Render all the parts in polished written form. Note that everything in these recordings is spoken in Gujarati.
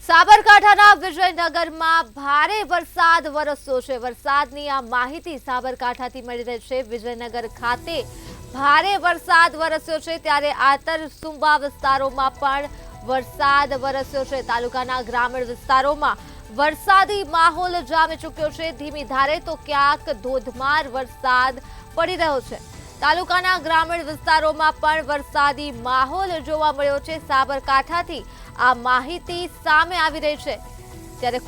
સાબરકાંઠાના વિજયનગરમાં ભારે વરસાદ વરસ્યો છે। વરસાદની આ માહિતી સાબરકાંઠાથી મળી રહી છે। વિજયનગર ખાતે ભારે વરસાદ વરસ્યો છે ત્યારે આતરસુંબા વિસ્તારોમાં પણ વરસાદ વરસ્યો છે। તાલુકાના ગ્રામીણ વિસ્તારોમાં વરસાદી માહોલ જામી ચૂક્યો છે। ધીમી ધારે તો ક્યાંક ધોધમાર વરસાદ પડી રહ્યો છે। તાલુકાના ગ્રામીણ વિસ્તારોમાં પણ વરસાદી માહોલ જોવા મળ્યો છે। સાબરકાંઠાથી આ માહિતી સામે આવી રહી છે ત્યારે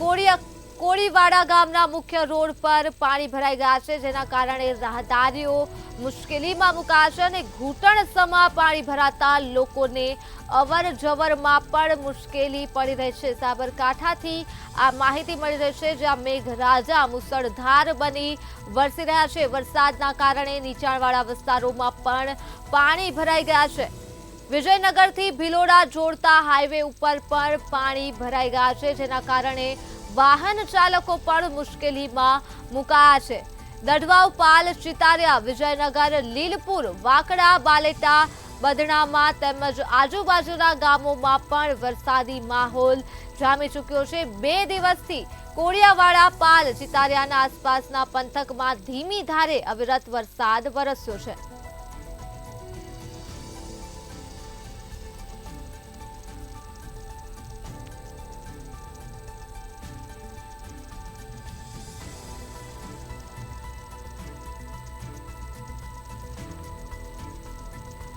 કોળીવાડા ગામના મુખ્ય રોડ પર પાણી ભરાઈ ગયા છે, જેના કારણે રાહદારીઓ મુશ્કેલીમાં મુકાયા છે અને ઘૂંટણસમા પાણી ભરાતા લોકોને અવરજવરમાં પણ મુશ્કેલી પડી રહી છે। સાબરકાંઠાથી આ માહિતી મળી રહી છે, જ્યાં મેઘરાજા મુસળધાર બની વરસી રહ્યા છે। વરસાદના કારણે નીચાણવાળા વિસ્તારોમાં પણ પાણી ભરાઈ ગયા છે। વિજયનગરથી ભિલોડા જોડતા હાઈવે ઉપર પણ પાણી ભરાઈ ગયા છે, જેના કારણે વાહન ચાલકો પણ મુશ્કેલીમાં મુકાયા છે। દઢવાવ, પાલ, ચિતારિયા, વિજયનગર, લીલપુર, વાકડા, બાલેટા, બદણામાં તેમજ આજુબાજુના ગામોમાં પણ વરસાદી માહોલ જામી ચૂક્યો છે। 2 દિવસથી કોળિયાવાડા, પાલ, ચિતારિયાના આસપાસના પંથકમાં ધીમી ધારે અવિરત વરસાદ વરસ્યો છે।